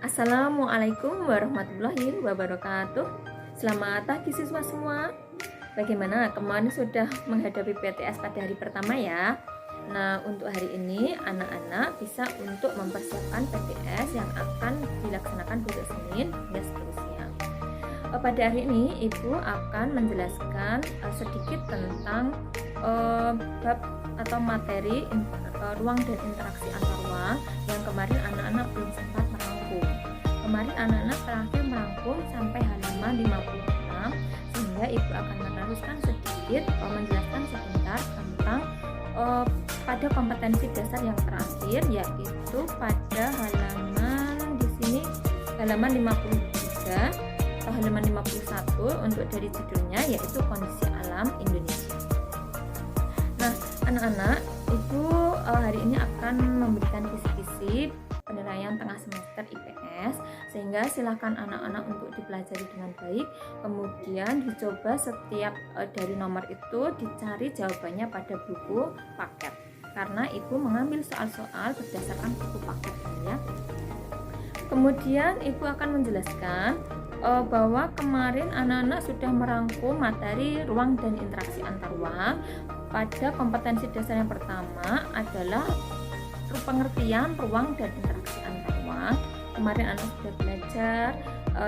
Assalamualaikum warahmatullahi wabarakatuh. Selamat pagi siswa semua. Bagaimana kemarin sudah menghadapi PTS pada hari pertama ya? Nah, untuk hari ini anak-anak bisa untuk mempersiapkan PTS yang akan dilaksanakan besok Senin hingga seterusnya. Pada hari ini Ibu akan menjelaskan sedikit tentang bab atau materi ruang dan interaksi antar ruang yang kemarin anak-anak belum sempat merangkum. Kemarin anak-anak terakhir merangkum sampai halaman 56, sehingga Ibu akan meneruskan sedikit menjelaskan sebentar tentang pada kompetensi dasar yang terakhir, yaitu pada halaman di sini halaman 53 atau halaman 51 untuk dari judulnya, yaitu kondisi alam Indonesia. Nah, anak-anak, Ibu hari ini akan memberikan kisi-kisi penilaian tengah semester IPS, sehingga silakan anak-anak untuk dipelajari dengan baik. Kemudian dicoba setiap dari nomor itu dicari jawabannya pada buku paket, karena Ibu mengambil soal-soal berdasarkan buku paket ya. Kemudian Ibu akan menjelaskan bahwa kemarin anak-anak sudah merangkum materi ruang dan interaksi antar ruang. Pada kompetensi dasar yang pertama adalah pengertian ruang dan interaksi antar ruang. Kemarin anak sudah belajar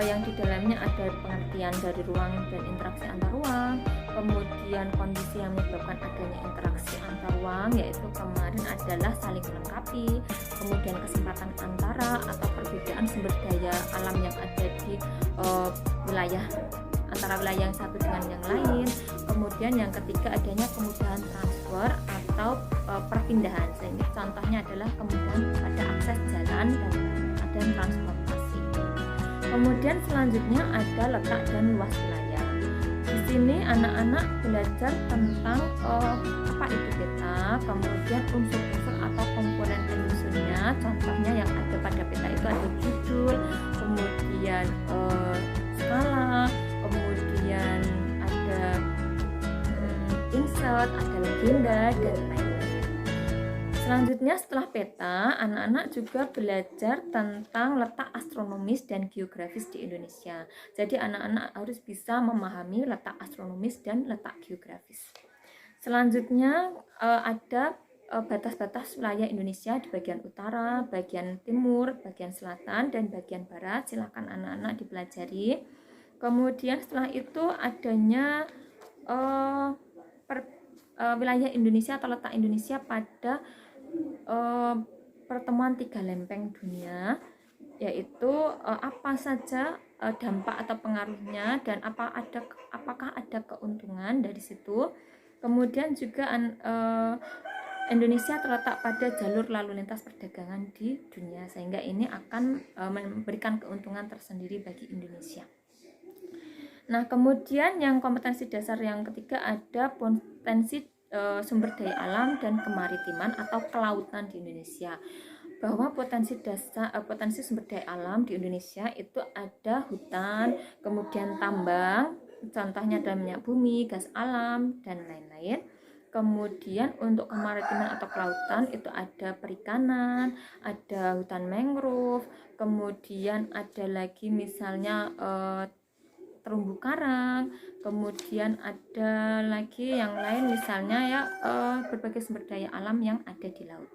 yang di dalamnya ada pengertian dari ruang dan interaksi antar ruang, kemudian kondisi yang menyebabkan adanya interaksi antar ruang, yaitu kemarin adalah saling melengkapi, kemudian kesempatan antara atau perbedaan sumber daya alam yang ada di wilayah antara wilayah yang satu dengan yang lain. Kemudian yang ketiga adanya kemudahan transfer atau perpindahan, sehingga contohnya adalah kemudahan pada akses jalan dan transportasi. Kemudian selanjutnya ada letak dan luas wilayah. Di sini anak-anak belajar tentang apa itu peta, kemudian unsur-unsur atau komponen penyusunnya. Contohnya yang ada pada peta itu ada judul, kemudian skala, kemudian ada insert, ada legenda, dan lain-lain. Selanjutnya setelah peta, anak-anak juga belajar tentang letak astronomis dan geografis di Indonesia. Jadi anak-anak harus bisa memahami letak astronomis dan letak geografis. Selanjutnya ada batas-batas wilayah Indonesia di bagian utara, bagian timur, bagian selatan, dan bagian barat. Silakan anak-anak dipelajari. Kemudian setelah itu adanya wilayah Indonesia atau letak Indonesia pada pertemuan 3 lempeng dunia, yaitu apa saja dampak atau pengaruhnya dan apakah ada keuntungan dari situ. Kemudian juga Indonesia terletak pada jalur lalu lintas perdagangan di dunia, sehingga ini akan memberikan keuntungan tersendiri bagi Indonesia. Nah, kemudian yang kompetensi dasar yang ketiga ada potensi sumber daya alam dan kemaritiman atau kelautan di Indonesia. Bahwa potensi sumber daya alam di Indonesia itu ada hutan, kemudian tambang, contohnya ada minyak bumi, gas alam, dan lain-lain. Kemudian untuk kemaritiman atau kelautan itu ada perikanan, ada hutan mangrove, kemudian ada lagi misalnya terumbu karang, kemudian ada lagi yang lain misalnya ya berbagai sumber daya alam yang ada di laut.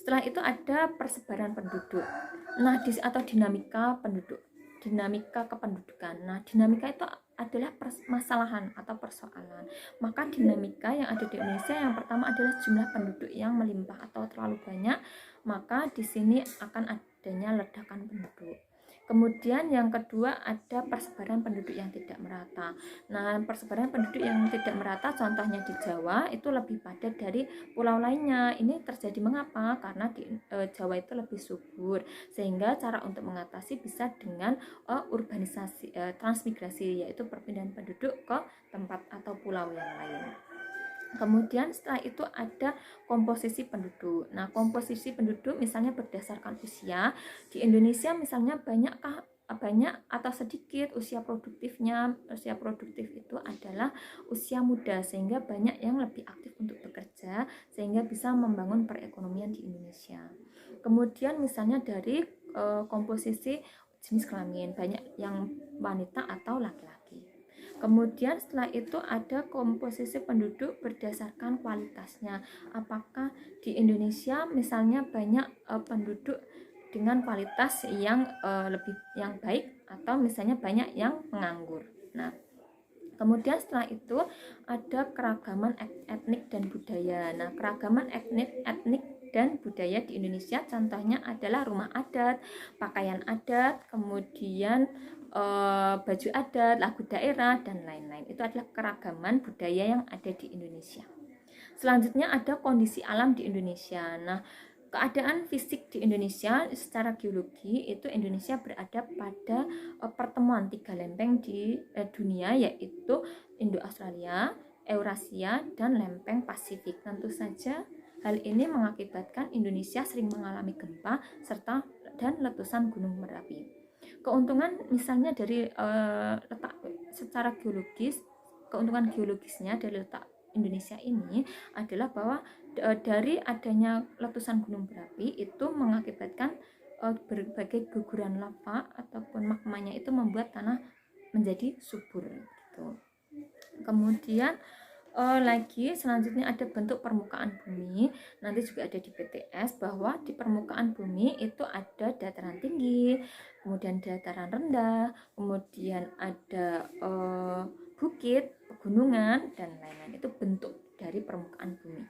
Setelah itu ada persebaran penduduk. Nah, atau dinamika penduduk, dinamika kependudukan. Nah, dinamika itu adalah permasalahan atau persoalan. Maka dinamika yang ada di Indonesia yang pertama adalah jumlah penduduk yang melimpah atau terlalu banyak, maka di sini akan adanya ledakan penduduk. Kemudian yang kedua ada persebaran penduduk yang tidak merata. Nah, persebaran penduduk yang tidak merata contohnya di Jawa itu lebih padat dari pulau lainnya. Ini terjadi mengapa? Karena di Jawa itu lebih subur, sehingga cara untuk mengatasi bisa dengan urbanisasi, transmigrasi, yaitu perpindahan penduduk ke tempat atau pulau yang lain. Kemudian setelah itu ada komposisi penduduk. Nah, komposisi penduduk misalnya berdasarkan usia. Di Indonesia misalnya banyak atau sedikit usia produktifnya. Usia produktif itu adalah usia muda, sehingga banyak yang lebih aktif untuk bekerja, sehingga bisa membangun perekonomian di Indonesia. Kemudian misalnya dari komposisi jenis kelamin, banyak yang wanita atau laki-laki. Kemudian setelah itu ada komposisi penduduk berdasarkan kualitasnya. Apakah di Indonesia misalnya banyak penduduk dengan kualitas yang lebih yang baik, atau misalnya banyak yang penganggur. Nah, kemudian setelah itu ada keragaman etnik dan budaya. Nah, keragaman etnik dan budaya di Indonesia contohnya adalah rumah adat, pakaian adat, kemudian baju adat, lagu daerah, dan lain-lain. Itu adalah keragaman budaya yang ada di Indonesia. Selanjutnya ada kondisi alam di Indonesia. Nah, keadaan fisik di Indonesia secara geologi itu Indonesia berada pada pertemuan 3 lempeng di dunia, yaitu Indo-Australia, Eurasia, dan lempeng Pasifik. Tentu saja hal ini mengakibatkan Indonesia sering mengalami gempa serta dan letusan gunung Merapi. Keuntungan misalnya dari letak secara geologis, keuntungan geologisnya dari letak Indonesia ini adalah bahwa dari adanya letusan gunung berapi itu mengakibatkan berbagai guguran lava ataupun magmanya itu membuat tanah menjadi subur gitu. Kemudian lagi selanjutnya ada bentuk permukaan bumi. Nanti juga ada di PTS bahwa di permukaan bumi itu ada dataran tinggi, kemudian dataran rendah, kemudian ada bukit, pegunungan, dan lain-lain. Itu bentuk dari permukaan bumi.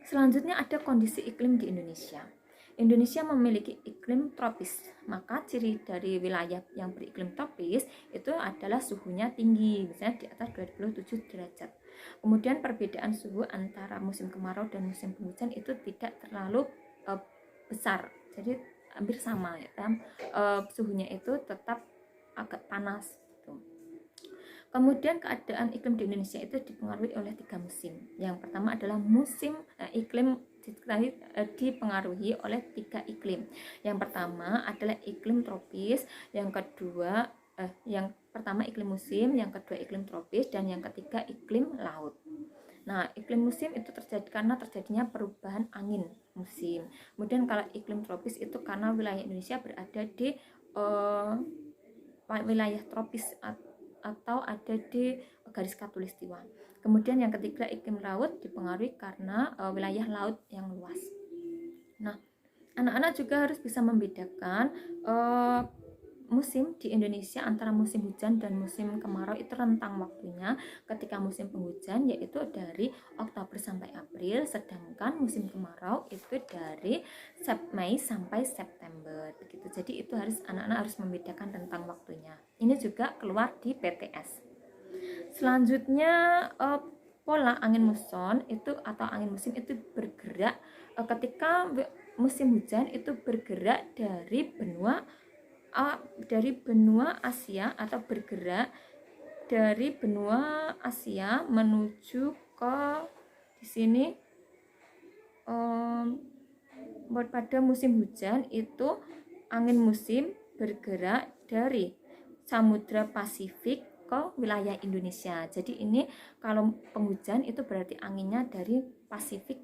Selanjutnya ada kondisi iklim di Indonesia. Indonesia memiliki iklim tropis, maka ciri dari wilayah yang beriklim tropis itu adalah suhunya tinggi, misalnya di atas 27 derajat. Kemudian perbedaan suhu antara musim kemarau dan musim penghujan itu tidak terlalu besar, jadi hampir sama ya, suhunya itu tetap agak panas gitu. Kemudian keadaan iklim di Indonesia itu dipengaruhi oleh 3 musim. Yang pertama adalah musim iklim dipengaruhi oleh 3 iklim. Yang pertama adalah iklim tropis, yang kedua yang pertama iklim musim, yang kedua iklim tropis, dan yang ketiga iklim laut. Nah, iklim musim itu terjadi karena terjadinya perubahan angin musim. Kemudian kalau iklim tropis itu karena wilayah Indonesia berada di wilayah tropis atau ada di garis khatulistiwa. Kemudian yang ketiga iklim laut dipengaruhi karena wilayah laut yang luas. Nah, anak-anak juga harus bisa membedakan musim di Indonesia antara musim hujan dan musim kemarau itu rentang waktunya. Ketika musim penghujan yaitu dari Oktober sampai April, sedangkan musim kemarau itu dari Mei sampai September begitu. Jadi itu harus anak-anak harus membedakan rentang waktunya. Ini juga keluar di PTS. Selanjutnya pola angin muson itu atau angin musim itu bergerak ketika musim hujan itu bergerak dari benua Asia atau bergerak dari benua Asia menuju ke di sini pada musim hujan itu angin musim bergerak dari Samudra Pasifik ke wilayah Indonesia. Jadi ini kalau penghujan itu berarti anginnya dari Pasifik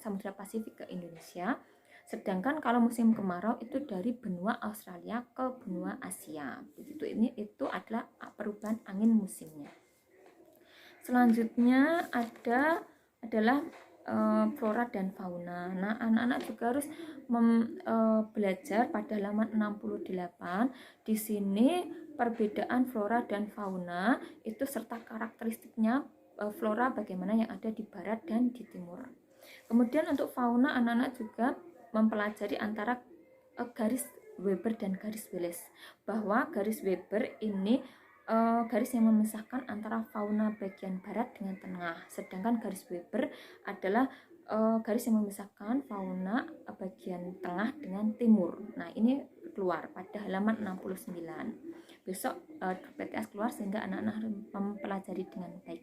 Samudra Pasifik ke Indonesia. Sedangkan kalau musim kemarau itu dari benua Australia ke benua Asia. Begitu, itu adalah perubahan angin musimnya. Selanjutnya adalah flora dan fauna. Nah, anak-anak juga harus belajar pada halaman 68. Di sini perbedaan flora dan fauna itu serta karakteristiknya flora bagaimana yang ada di barat dan di timur. Kemudian untuk fauna anak-anak juga mempelajari antara garis Weber dan garis Wallace, bahwa garis Weber ini garis yang memisahkan antara fauna bagian barat dengan tengah, sedangkan garis Weber adalah garis yang memisahkan fauna bagian tengah dengan timur. Nah, ini keluar pada halaman 69. Besok PTS keluar sehingga anak-anak harus mempelajari dengan baik.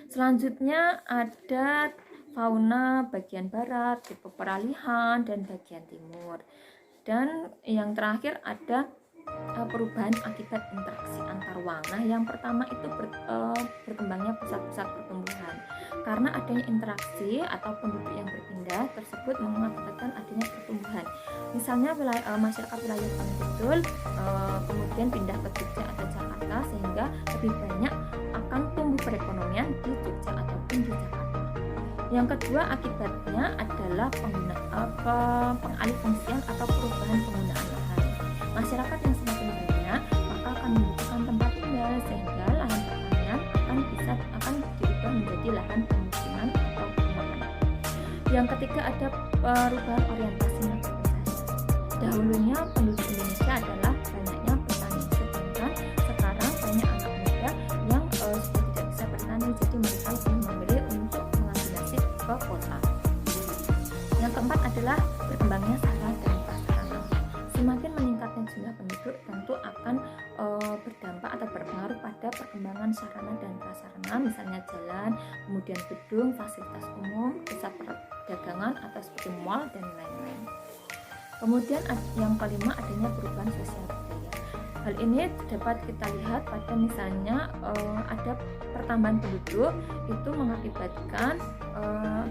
Selanjutnya ada fauna bagian barat, tipe peralihan, dan bagian timur. Dan yang terakhir ada perubahan akibat interaksi antar ruang. Nah, yang pertama itu berkembangnya pusat-pusat pertumbuhan. Karena adanya interaksi atau penduduk yang berpindah tersebut mengakibatkan adanya pertumbuhan. Misalnya masyarakat wilayah Bantul kemudian pindah ke Jogja atau Jakarta, sehingga lebih banyak akan tumbuh perekonomian di Jogja ataupun di Jakarta. Yang kedua akibatnya adalah pengalihfungsian atau perubahan penggunaan lahan. Masyarakat yang semakin banyak maka akan membutuhkan tempat tinggal, sehingga lahan pertanian akan diubah menjadi lahan pemukiman atau perumahan. Yang ketiga ada perubahan orientasi masyarakat. Dahulunya penduduk Indonesia adalah banyaknya petani, sedangkan sekarang banyak anak muda yang sudah tidak bisa bertani, jadi mereka lebih memilih untuk mengambil nasib ke kota. Yang keempat adalah berkembangnya sarana dan prasarana. Semakin meningkatnya jumlah penduduk tentu akan berdampak atau berpengaruh pada perkembangan sarana dan prasarana, misalnya jalan, kemudian gedung, fasilitas umum, pusat perdagangan atau seperti mall dan lain-lain. Kemudian yang kelima adanya perubahan sosial budaya. Hal ini dapat kita lihat pada misalnya ada pertambahan penduduk itu mengakibatkan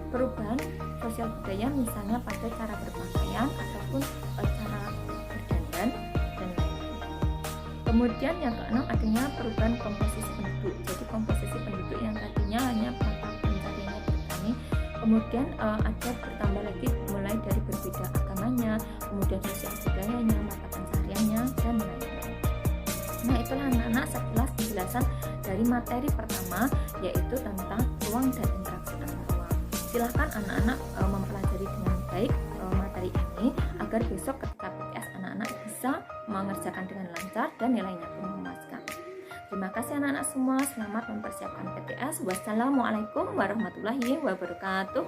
perubahan sosial budaya, misalnya pada cara berpakaian ataupun cara berdandan dan lain-lain. Kemudian yang keenam adanya perubahan komposisi penduduk. Jadi komposisi penduduk yang tadinya hanya mata pencariannya bertani, kemudian ada bertambah lagi mulai dari berbeda agamanya, kemudian sosial budayanya, mata pencariannya dan lain-lain. Nah, itulah anak-anak sekilas penjelasan dari materi pertama, yaitu tentang ruang dan interaksi antar ruang. Silahkan anak-anak mempelajari dengan baik materi ini agar besok ketika PTS anak-anak bisa mengerjakan dengan lancar dan nilainya pun memuaskan. Terima kasih anak-anak semua, selamat mempersiapkan PTS. Wassalamualaikum warahmatullahi wabarakatuh.